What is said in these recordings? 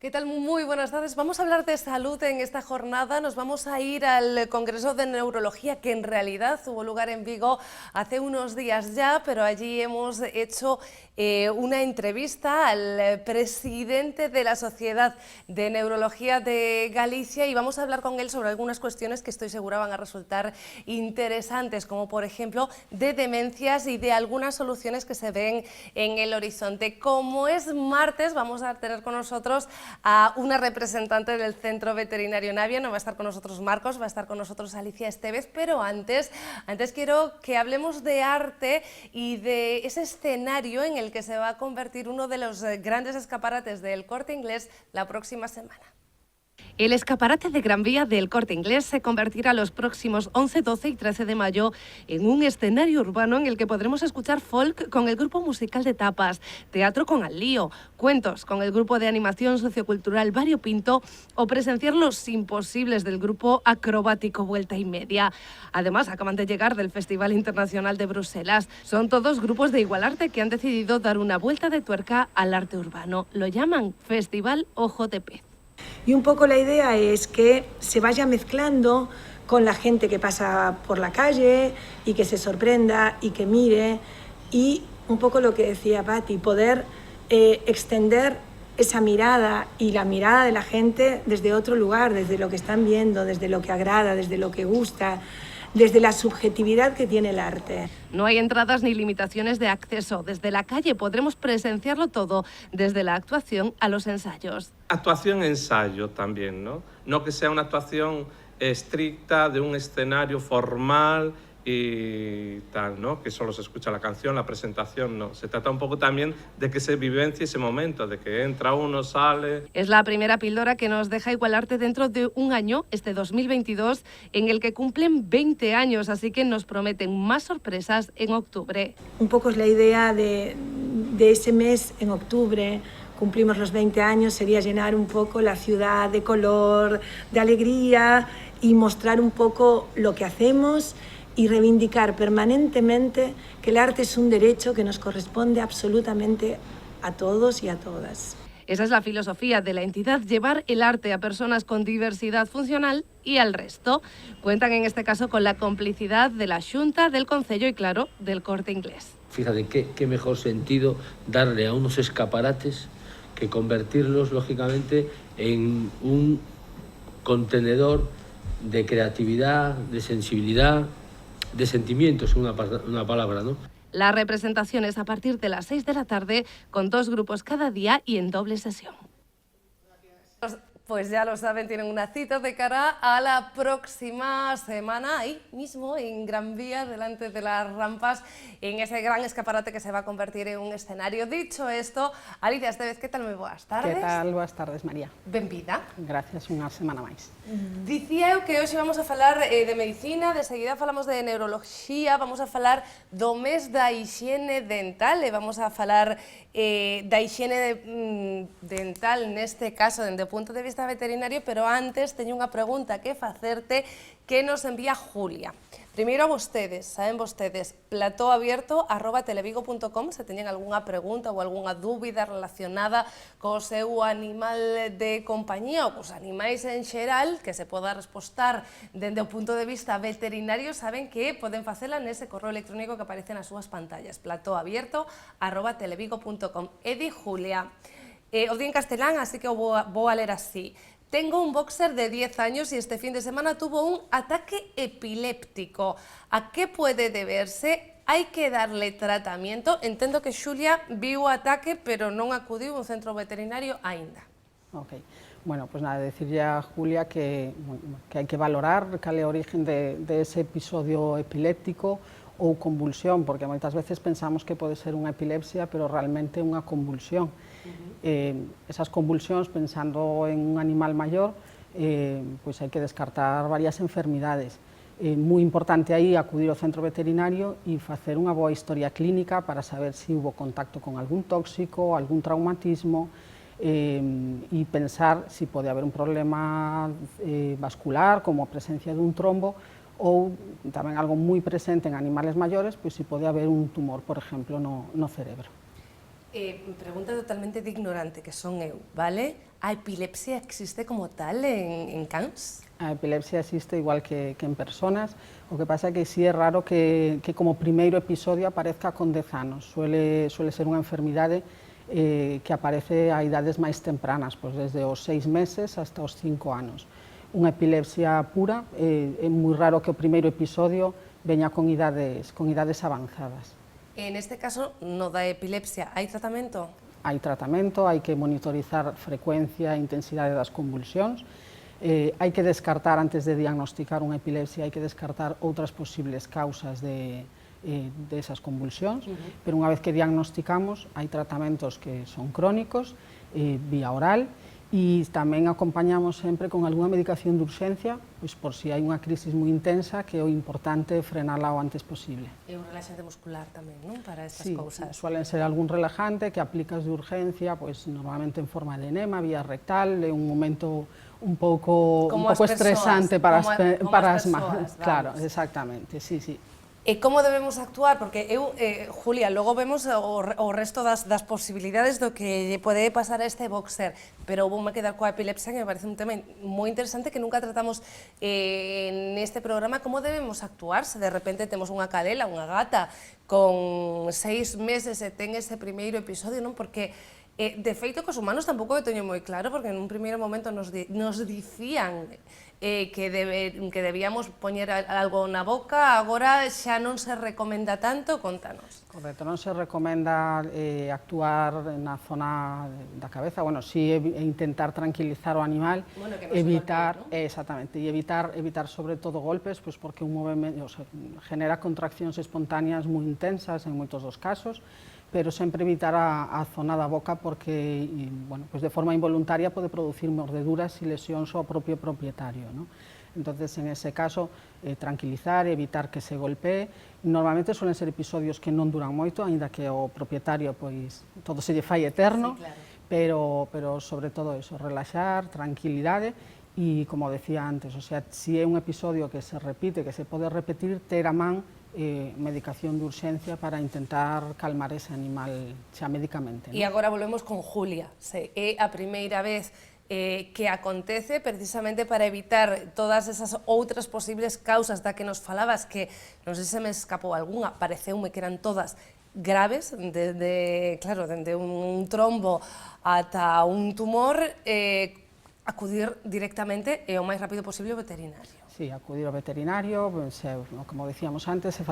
¿Qué tal? Muy buenas tardes. Vamos a hablar de salud en esta jornada. Nos vamos a ir al Congreso de Neurología, que en realidad tuvo lugar en Vigo hace unos días ya, pero allí hemos hecho una entrevista al presidente de la Sociedad de Neurología de Galicia y vamos a hablar con él sobre algunas cuestiones que estoy segura van a resultar interesantes, como por ejemplo de demencias y de algunas soluciones que se ven en el horizonte. Como es martes, vamos a tener con nosotros a una representante del Centro Veterinario Navia. No va a estar con nosotros Marcos, va a estar con nosotros Alicia Estevez, pero antes quiero que hablemos de arte y de ese escenario en el que se va a convertir uno de los grandes escaparates del Corte Inglés la próxima semana. El escaparate de Gran Vía del Corte Inglés se convertirá los próximos 11, 12 y 13 de mayo en un escenario urbano en el que podremos escuchar folk con el grupo musical de Tapas, teatro con Al Lío, cuentos con el grupo de animación sociocultural Vario Pinto o presenciar los imposibles del grupo acrobático Vuelta y Media. Además, acaban de llegar del Festival Internacional de Bruselas. Son todos grupos de igual arte que han decidido dar una vuelta de tuerca al arte urbano. Lo llaman Festival Ojo de Pez. Y un poco la idea es que se vaya mezclando con la gente que pasa por la calle y que se sorprenda y que mire, y un poco lo que decía Patti, poder extender esa mirada y la mirada de la gente desde otro lugar, desde lo que están viendo, desde lo que agrada, desde lo que gusta, desde la subjetividad que tiene el arte. No hay entradas ni limitaciones de acceso. Desde la calle podremos presenciarlo todo, desde la actuación a los ensayos. Actuación-ensayo también, ¿no? No que sea una actuación estricta de un escenario formal y tal, ¿no? Que solo se escucha la canción, la presentación, no. Se trata un poco también de que se vivencie ese momento, de que entra uno, sale. Es la primera píldora que nos deja Igualarte dentro de un año, este 2022, en el que cumplen 20 años, así que nos prometen más sorpresas en octubre. Un poco es la idea de ese mes en octubre. Cumplimos los 20 años, sería llenar un poco la ciudad de color, de alegría y mostrar un poco lo que hacemos y reivindicar permanentemente que el arte es un derecho que nos corresponde absolutamente a todos y a todas. Esa es la filosofía de la entidad, llevar el arte a personas con diversidad funcional y al resto. Cuentan en este caso con la complicidad de la Xunta, del Concello y, claro, del Corte Inglés. Fíjate, qué mejor sentido darle a unos escaparates que convertirlos, lógicamente, en un contenedor de creatividad, de sensibilidad, de sentimientos, una palabra, ¿no? La representación es a partir de las 6 de la tarde, con 2 grupos cada día y en doble sesión. Pues ya lo saben, tienen una cita de cara a la próxima semana, ahí mismo en Gran Vía, delante de las rampas, en ese gran escaparate que se va a convertir en un escenario. Dicho esto, Alicia Estevez, ¿qué tal? Moi boas tardes. Que tal? Boas tardes, María. Benvida. Gracias, unha semana máis. Dicía eu que hoxe vamos a falar de medicina, de seguida falamos de neuroloxía, vamos a falar do mes da hixiene dental e vamos a falar da hixiene dental neste caso dende o punto de vista veterinario, pero antes teño unha pregunta que facerte que nos envía Julia. Primeiro a vostedes, saben vostedes, platoabierto@televigo.com, se teñen algunha pregunta ou algunha dúbida relacionada co seu animal de compañía ou cos animais en xeral, que se poda respostar dende o punto de vista veterinario, saben que poden facela nese correo electrónico que aparece nas súas pantallas, platoabierto@televigo.com. E di Julia, o di en castelán, así que o vou a ler así. Tengo un boxer de 10 años y este fin de semana tuvo un ataque epiléptico. ¿A qué puede deberse? ¿Hay que darle tratamiento? Entendo que Xulia viu o ataque, pero non acudiu a un centro veterinario aínda. Ok. Bueno, pues nada, decirle a Julia que hai que valorar cal é o origen de ese episodio epiléptico ou convulsión, porque moitas veces pensamos que pode ser unha epilepsia, pero realmente unha convulsión. Esas convulsións, pensando en un animal maior, pues hai que descartar varias enfermidades. Moi importante aí acudir ao centro veterinario e facer unha boa historia clínica para saber se hubo contacto con algún tóxico, algún traumatismo, e pensar se pode haber un problema vascular, como a presencia dun trombo, ou tamén algo moi presente en animales maiores, pois se pode haber un tumor, por exemplo, no cerebro. Pregunta totalmente de ignorante, que son eu, vale? A epilepsia existe como tal en cans? A epilepsia existe igual que en personas, o que pasa que sí é raro que como primeiro episodio aparezca con 10 anos. Suele ser unha enfermidade que aparece a idades máis tempranas, pois desde os 6 meses hasta os 5 anos. Unha epilepsia pura, é moi raro que o primeiro episodio veña con idades avanzadas. En este caso, no da epilepsia, hai tratamento? Hai tratamento, hai que monitorizar frecuencia e intensidade das convulsións, hai que descartar, antes de diagnosticar unha epilepsia, hai que descartar outras posibles causas desas convulsións, pero unha vez que diagnosticamos, hai tratamentos que son crónicos, vía oral, e tamén acompañamos sempre con algunha medicación de urxencia, pois por si hai unha crisis moi intensa, que é o importante frenala o antes posible. É un relaxante muscular tamén, non? Para estas Sí, cousas. suelen ser algún relajante que aplicas de urgencia, pois normalmente en forma de enema, vía rectal, é un momento un pouco estresante para as persoas, claro, exactamente, sí, sí. E como debemos actuar? Porque eu, Julia, logo vemos o resto das posibilidades do que pode pasar a este boxer, pero voume quedar coa epilepsia, que me parece un tema moi interesante que nunca tratamos neste programa. Como debemos actuar se de repente temos unha cadela, unha gata con 6 meses e ten ese primeiro episodio, non? Porque de feito, cos humanos tampouco o teño moi claro, porque en un primeiro momento nos dicían que debíamos poñer algo na boca, agora xa non se recomenda tanto, contanos. Correcto, non se recomenda actuar na zona da cabeza, bueno, si intentar tranquilizar o animal, Bueno, que non evitar, se golpee, ¿no? exactamente, e evitar sobre todo golpes, pois porque un movimento, o sea, genera contraccións espontáneas moi intensas en moitos dos casos, pero sempre evitar a zona da boca porque, bueno, pues de forma involuntaria pode producir mordeduras e lesións ao propio propietario, ¿no? Entonces, en ese caso, tranquilizar, evitar que se golpee. Normalmente suelen ser episodios que non duran moito, aínda que o propietario, pois, todo se lle fai eterno, Sí, claro. pero sobre todo eso, relaxar, tranquilidade, e, como decía antes, o sea, si é un episodio que se repite, que se pode repetir, ter a man medicación de urxencia para intentar calmar ese animal xa médicamente, ¿no? E agora volvemos con Julia. É a primeira vez que acontece precisamente para evitar todas esas outras posibles causas da que nos falabas, que non sei se me escapou algunha, pareceume que eran todas graves, claro, dende un trombo ata un tumor, acudir directamente e o máis rápido posible ao veterinario. Sí, acudir ao veterinario, como decíamos antes, se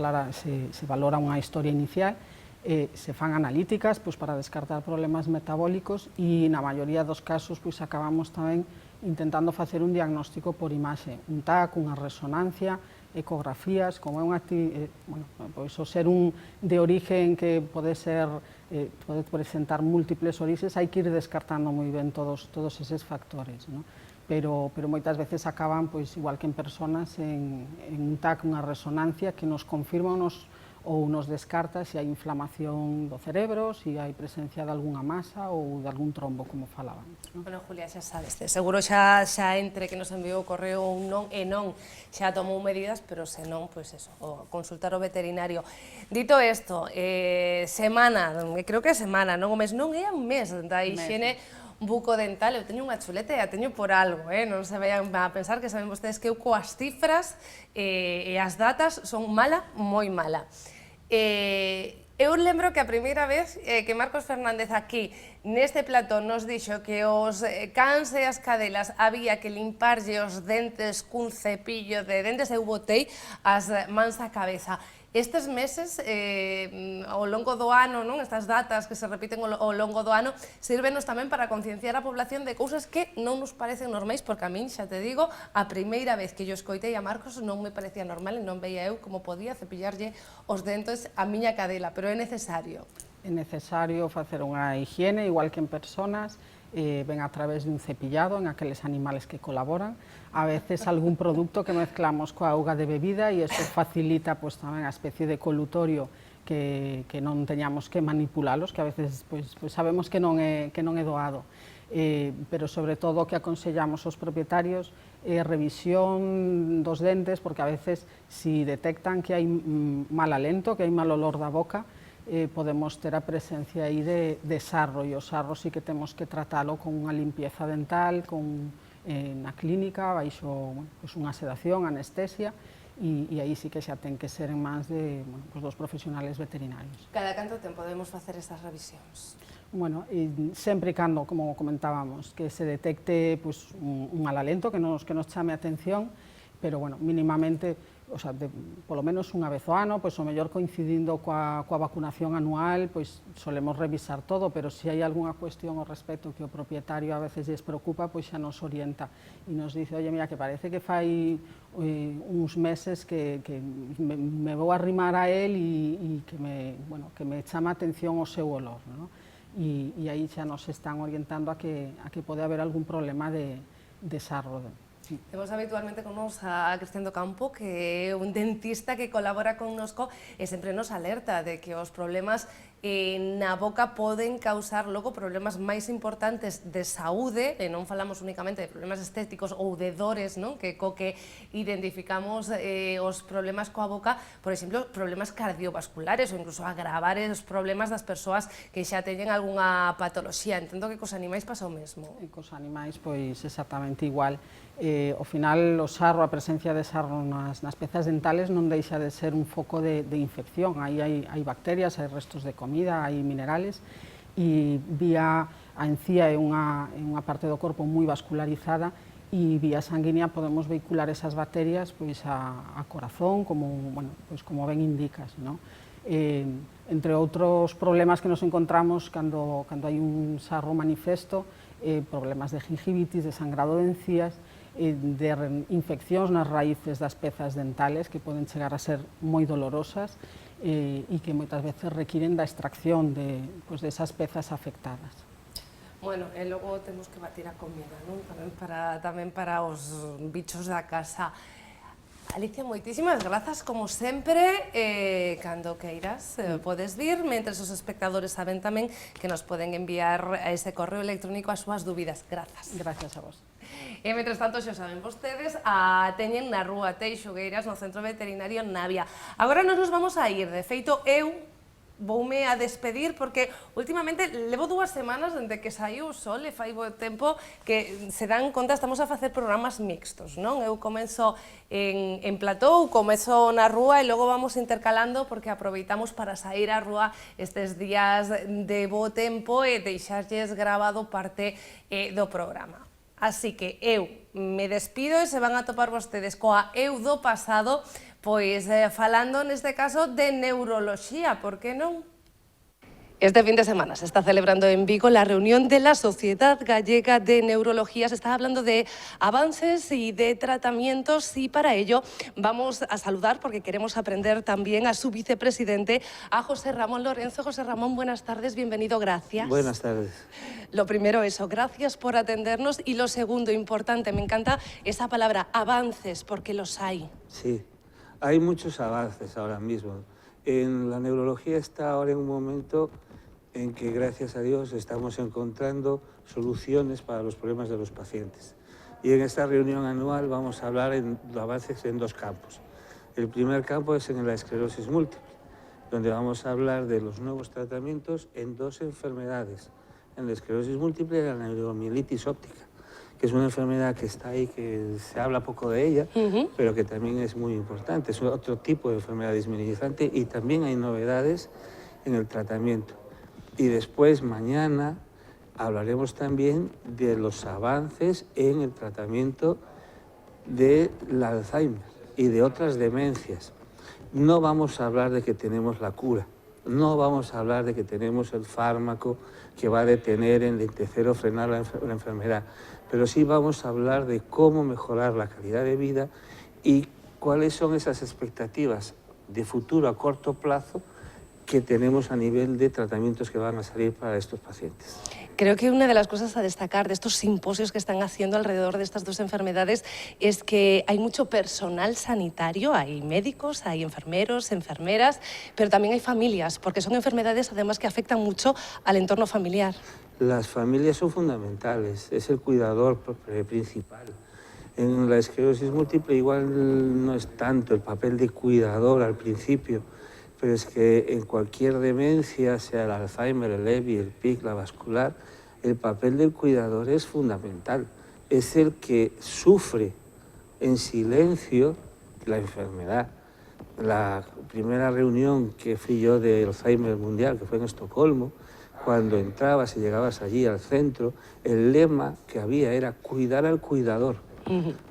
valora unha historia inicial, se fan analíticas pois, para descartar problemas metabólicos e na maioría dos casos pois, acabamos tamén intentando facer un diagnóstico por imaxe, un TAC, unha resonancia, ecografías, como é unha bueno, pois, o ser un de origen que pode presentar múltiples orixes, hai que ir descartando moi ben todos eses factores, ¿no? Pero moitas veces acaban, pois, igual que en personas, en un TAC, unha resonancia que nos confirma ou nos descarta se hai inflamación do cerebro, se hai presencia de algunha masa ou de algún trombo, como falábamos, ¿no? Bueno, Julia, xa sabes, seguro xa entre que nos enviou o correo un non e non xa tomou medidas, pero se non, pois eso, consultar o veterinario. Dito isto, semana, creo que é semana, non o mes, non é un mes da higiene bucodental. Eu teño unha chuleta e a teño por algo, non se vayan a pensar que saben vostedes que eu coas cifras e as datas son mala, moi mala. Eu lembro que a primeira vez que Marcos Fernández aquí neste plató nos dixo que os cans e as cadelas había que limparlle os dentes cun cepillo de dentes, eu botei as mans á cabeza. Estes meses, ao longo do ano, non? Estas datas que se repiten ao longo do ano, sírvenos tamén para concienciar a población de cousas que non nos parecen normais, porque a min, xa te digo, a primeira vez que yo escoitei a Marcos non me parecía normal e non veía eu como podía cepillarlle os dentes a miña cadela, pero é necesario. É necesario facer unha higiene, igual que en personas, ven a través de un cepillado en aqueles animales que colaboran, a veces algún producto que mezclamos coa auga de bebida e iso facilita pues, tamén a especie de colutorio que non teñamos que manipulalos, que a veces pues, sabemos que non é doado. Pero sobre todo o que aconsellamos aos propietarios é revisión dos dentes, porque a veces si detectan que hai mal alento, que hai mal olor da boca, podemos ter a presencia aí de sarro, e o sarro sí que temos que tratalo con unha limpieza dental, na clínica, baixo unha sedación, anestesia, e aí sí que xa ten que ser en mans dos profesionales veterinarios. Cada canto tempo podemos facer estas revisións? Bueno, sempre e cando, como comentábamos, que se detecte un mal alento que nos chame a atención, pero bueno, mínimamente, o sea, polo menos unha vez ao ano, pois o mellor coincidindo coa vacunación anual, pois solemos revisar todo, pero se hai algunha cuestión ao respecto que o propietario a veces lles preocupa, pois xa nos orienta e nos dice, oye, mira, que parece que fai uns meses que me vou arrimar a él e que me chama a atención o seu olor, non? E aí xa nos están orientando a que pode haber algún problema de sarro. Temos habitualmente con nos a Cristian do Campo, que é un dentista que colabora connosco e sempre nos alerta de que os problemas na boca poden causar logo problemas máis importantes de saúde, e non falamos únicamente de problemas estéticos ou de dores, non? Que identificamos os problemas coa boca, por exemplo, problemas cardiovasculares ou incluso agravar os problemas das persoas que xa teñen algunha patoloxía. Entendo que cos animais pasa o mesmo. E cos animais, pois, exactamente igual. Ao final, o sarro, a presencia de sarro nas pezas dentales non deixa de ser un foco de infección. Aí hai bacterias, hai restos de comida, hai minerales, e vía a encía é unha parte do corpo moi vascularizada, e vía sanguínea podemos vehicular esas bacterias pois a corazón, como ben indicas, non? Entre outros problemas que nos encontramos cando hai un sarro manifesto, problemas de gingivitis, de sangrado de encías, de infeccións nas raíces das pezas dentales que poden chegar a ser moi dolorosas e que moitas veces requiren da extracción desas pezas afectadas. Bueno, e logo temos que batir a comida, non? Tamén para os bichos da casa. Alicia, moitísimas grazas, como sempre, cando queiras podes vir, mentres os espectadores saben tamén que nos poden enviar a ese correo electrónico as súas dúbidas. Grazas. Gracias a vos. E, mentres tanto, xa saben vostedes, teñen na rúa Teixugueiras, no Centro Veterinario Navia. Agora nos vamos a ir, de feito, eu voume a despedir porque últimamente levo 2 semanas dende que saiu o sol e fai bo tempo que se dan conta estamos a facer programas mixtos, non? Eu comenzo en plató, comezo na rúa e logo vamos intercalando porque aproveitamos para sair á rúa estes días de bo tempo e deixarlles grabado parte do programa. Así que eu me despido e se van a topar vostedes coa eu do pasado, pois falando neste caso de neuroloxía, por que non? Este fin de semana se está celebrando en Vigo la reunión de la Sociedad Gallega de Neurología. Se está hablando de avances y de tratamientos y para ello vamos a saludar, porque queremos aprender también, a su vicepresidente, a José Ramón Lorenzo. José Ramón, buenas tardes, bienvenido, gracias. Buenas tardes. Lo primero eso, gracias por atendernos, y lo segundo, importante, me encanta esa palabra, avances, porque los hay. Sí, hay muchos avances ahora mismo. En la neurología está ahora en un momento en que, gracias a Dios, estamos encontrando soluciones para los problemas de los pacientes. Y en esta reunión anual vamos a hablar de avances en 2 campos. El primer campo es en la esclerosis múltiple, donde vamos a hablar de los nuevos tratamientos en 2 enfermedades. En la esclerosis múltiple, la neuromielitis óptica, que es una enfermedad que está ahí, que se habla poco de ella, pero que también es muy importante. Es otro tipo de enfermedad disminuyente y también hay novedades en el tratamiento. Y después, mañana, hablaremos también de los avances en el tratamiento del Alzheimer y de otras demencias. No vamos a hablar de que tenemos la cura, no vamos a hablar de que tenemos el fármaco que va a detener, enlentecer o frenar la enfermedad, pero sí vamos a hablar de cómo mejorar la calidad de vida y cuáles son esas expectativas de futuro a corto plazo que tenemos a nivel de tratamientos que van a salir para estos pacientes. Creo que una de las cosas a destacar de estos simposios que están haciendo alrededor de estas 2 enfermedades es que hay mucho personal sanitario, hay médicos, hay enfermeros, enfermeras, pero también hay familias, porque son enfermedades además que afectan mucho al entorno familiar. Las familias son fundamentales, es el cuidador principal. En la esclerosis múltiple igual no es tanto el papel de cuidador al principio, pero es que en cualquier demencia, sea el Alzheimer, el EBI, el PIC, la vascular, el papel del cuidador es fundamental. Es el que sufre en silencio la enfermedad. La primera reunión que fui yo de Alzheimer Mundial, que fue en Estocolmo, cuando entrabas y llegabas allí al centro, el lema que había era cuidar al cuidador.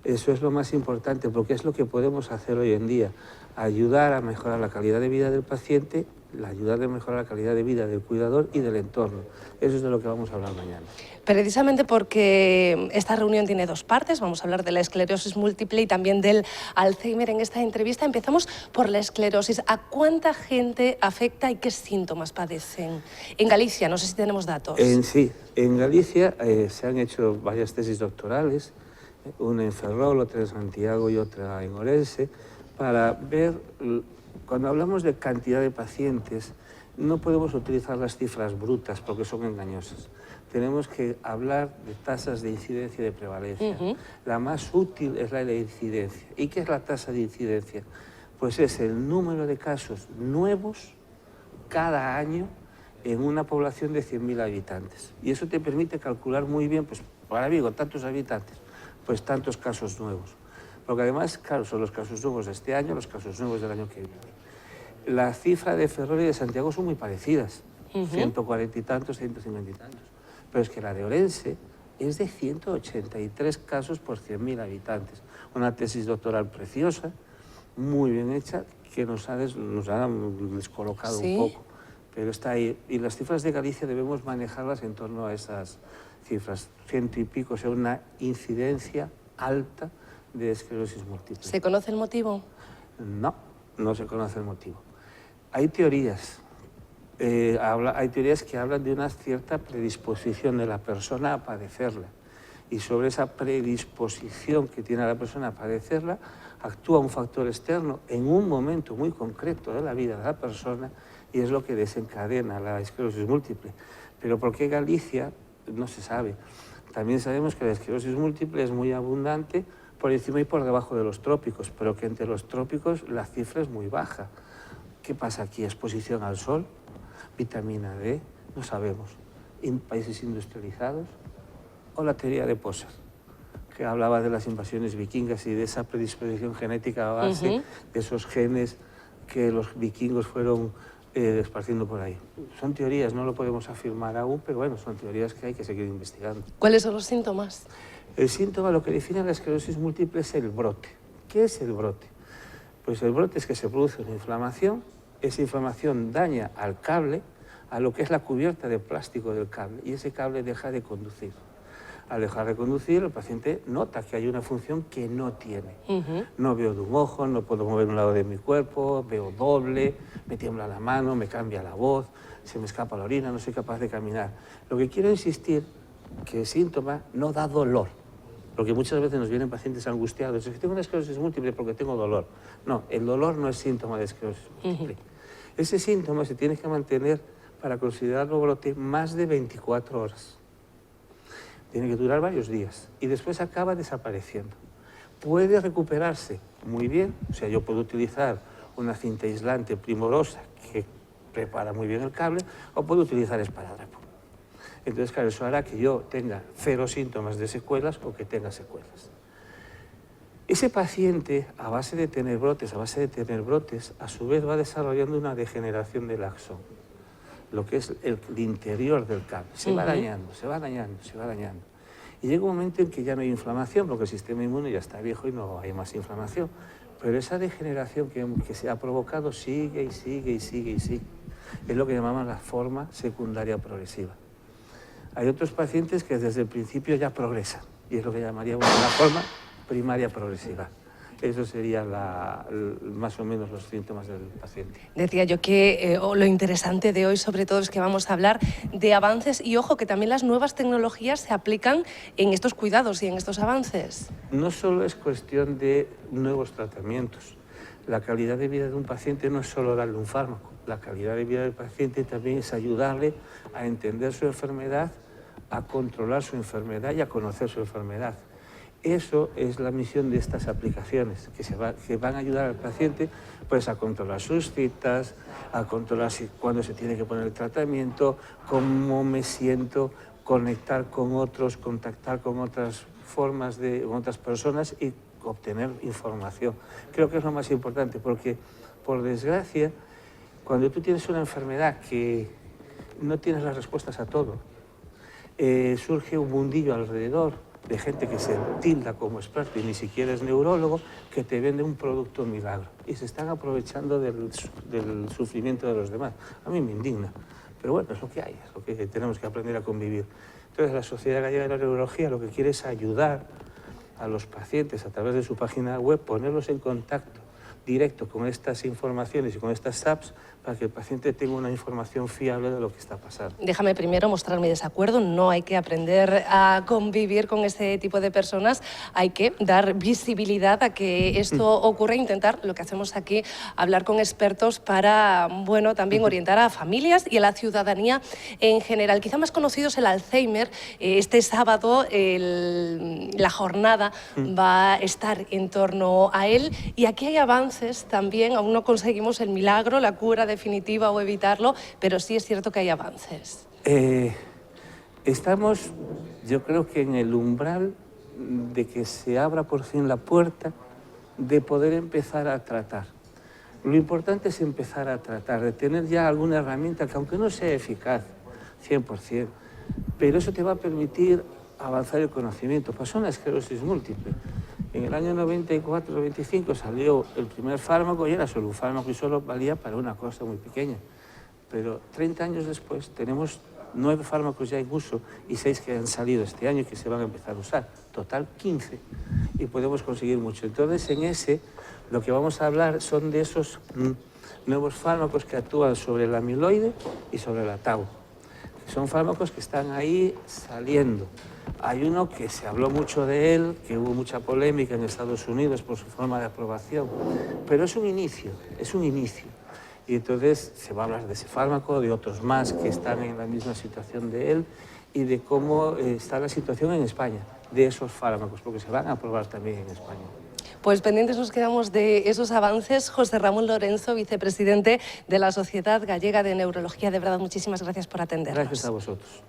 Eso es lo más importante, porque es lo que podemos hacer hoy en día, ayudar a mejorar la calidad de vida del paciente, ayudar a mejorar la calidad de vida del cuidador y del entorno. Eso es de lo que vamos a hablar mañana. Precisamente porque esta reunión tiene dos partes, vamos a hablar de la esclerosis múltiple y también del Alzheimer en esta entrevista. Empezamos por la esclerosis. ¿A cuánta gente afecta y qué síntomas padecen? En Galicia, no sé si tenemos datos. Sí, en Galicia se han hecho varias tesis doctorales, una en Ferrol, otra en Santiago y otra en Orense, para ver, cuando hablamos de cantidad de pacientes, no podemos utilizar las cifras brutas porque son engañosas. Tenemos que hablar de tasas de incidencia y de prevalencia. La más útil es la de incidencia. ¿Y qué es la tasa de incidencia? Pues es el número de casos nuevos cada año en una población de 100.000 habitantes. Y eso te permite calcular muy bien, pues para Vigo, tantos habitantes, pues tantos casos nuevos. Porque además, claro, son los casos nuevos de este año, los casos nuevos del año que viene. La cifra de Ferrol y de Santiago son muy parecidas, 140 y tantos, 150 y tantos. Pero es que la de Orense es de 183 casos por 100.000 habitantes. Una tesis doctoral preciosa, muy bien hecha, que nos ha descolocado un poco. Pero está ahí. Y las cifras de Galicia debemos manejarlas en torno a esas cifras. 100 y pico, o sea, una incidencia alta de esclerosis múltiple. ¿Se conoce el motivo? No, no se conoce el motivo. Hay teorías. Hay teorías que hablan de una cierta predisposición de la persona a padecerla. Y sobre esa predisposición que tiene la persona a padecerla, actúa un factor externo en un momento muy concreto de la vida de la persona y es lo que desencadena la esclerosis múltiple. Pero ¿por qué Galicia? No se sabe. También sabemos que la esclerosis múltiple es muy abundante por encima y por debajo de los trópicos, pero que entre los trópicos la cifra es muy baja. ¿Qué pasa aquí? ¿Exposición al sol? ¿Vitamina D? No sabemos. ¿En países industrializados? ¿O la teoría de Poser, que hablaba de las invasiones vikingas y de esa predisposición genética a base de esos genes que los vikingos fueron esparciendo por ahí? Son teorías, no lo podemos afirmar aún, pero bueno, son teorías que hay que seguir investigando. ¿Cuáles son los síntomas? El síntoma, lo que define la esclerosis múltiple es el brote. ¿Qué es el brote? Pues el brote es que se produce una inflamación, esa inflamación daña al cable, a lo que es la cubierta de plástico del cable, y ese cable deja de conducir. Al dejar de conducir, el paciente nota que hay una función que no tiene. No veo de un ojo, no puedo mover un lado de mi cuerpo, veo doble, me tiembla la mano, me cambia la voz, se me escapa la orina, no soy capaz de caminar. Lo que quiero insistir, que el síntoma no da dolor. Porque muchas veces nos vienen pacientes angustiados, es que tengo una esclerosis múltiple porque tengo dolor. No, el dolor no es síntoma de esclerosis múltiple. Ese síntoma se tiene que mantener para considerarlo brote más de 24 horas. Tiene que durar varios días y después acaba desapareciendo. Puede recuperarse muy bien, o sea, yo puedo utilizar una cinta aislante primorosa que prepara muy bien el cable o puedo utilizar esparadrapo. Entonces, claro, eso hará que yo tenga 0 síntomas de secuelas o que tenga secuelas. Ese paciente, a base de tener brotes, a su vez va desarrollando una degeneración del axón, lo que es el interior del cable. Se va dañando, se va dañando, se va dañando. Y llega un momento en que ya no hay inflamación, porque el sistema inmune ya está viejo y no hay más inflamación. Pero esa degeneración que se ha provocado sigue y sigue y sigue y sigue. Es lo que llamamos la forma secundaria progresiva. Hay otros pacientes que desde el principio ya progresan, y es lo que llamaríamos la forma primaria progresiva. Eso sería más o menos los síntomas del paciente. Decía yo que lo interesante de hoy sobre todo es que vamos a hablar de avances y ojo que también las nuevas tecnologías se aplican en estos cuidados y en estos avances. No solo es cuestión de nuevos tratamientos. La calidad de vida de un paciente no es solo darle un fármaco. La calidad de vida del paciente también es ayudarle a entender su enfermedad, a controlar su enfermedad y a conocer su enfermedad. Eso es la misión de estas aplicaciones, que van a ayudar al paciente pues, a controlar sus citas, a controlar cuándo se tiene que poner el tratamiento, cómo me siento, conectar con otros, contactar con otras formas, con otras personas y obtener información. Creo que es lo más importante porque, por desgracia, cuando tú tienes una enfermedad que no tienes las respuestas a todo, surge un mundillo alrededor de gente que se tilda como experto y ni siquiera es neurólogo, que te vende un producto milagro y se están aprovechando del sufrimiento de los demás. A mí me indigna, pero bueno, es lo que hay, es lo que tenemos que aprender a convivir. Entonces, la Sociedad Gallega de la Neurología lo que quiere es ayudar a los pacientes a través de su página web, ponerlos en contacto directo con estas informaciones y con estas apps para que el paciente tenga una información fiable de lo que está pasando. Déjame primero mostrar mi desacuerdo. No hay que aprender a convivir con este tipo de personas. Hay que dar visibilidad a que esto ocurre e intentar, lo que hacemos aquí, hablar con expertos para, bueno, también orientar a familias y a la ciudadanía en general. Quizá más conocido es el Alzheimer. Este sábado la jornada va a estar en torno a él y aquí hay avances también. Aún no conseguimos el milagro, la cura definitiva o evitarlo, pero sí es cierto que hay avances. Estamos, yo creo que en el umbral de que se abra por fin la puerta de poder empezar a tratar. Lo importante es empezar a tratar, de tener ya alguna herramienta que aunque no sea eficaz 100%, pero eso te va a permitir avanzar el conocimiento. Pasó una esclerosis múltiple. En el año 94-95 salió el primer fármaco y era solo un fármaco y solo valía para una cosa muy pequeña. Pero 30 años después tenemos 9 fármacos ya en uso y 6 que han salido este año y que se van a empezar a usar. Total 15 y podemos conseguir mucho. Entonces en ese lo que vamos a hablar son de esos nuevos fármacos que actúan sobre el amiloide y sobre la tau. Son fármacos que están ahí saliendo. Hay uno que se habló mucho de él, que hubo mucha polémica en Estados Unidos por su forma de aprobación, pero es un inicio, es un inicio. Y entonces se va a hablar de ese fármaco, de otros más que están en la misma situación de él y de cómo está la situación en España, de esos fármacos, porque se van a aprobar también en España. Pues pendientes nos quedamos de esos avances. José Ramón Lorenzo, vicepresidente de la Sociedad Gallega de Neurología. De verdad, muchísimas gracias por atendernos. Gracias a vosotros.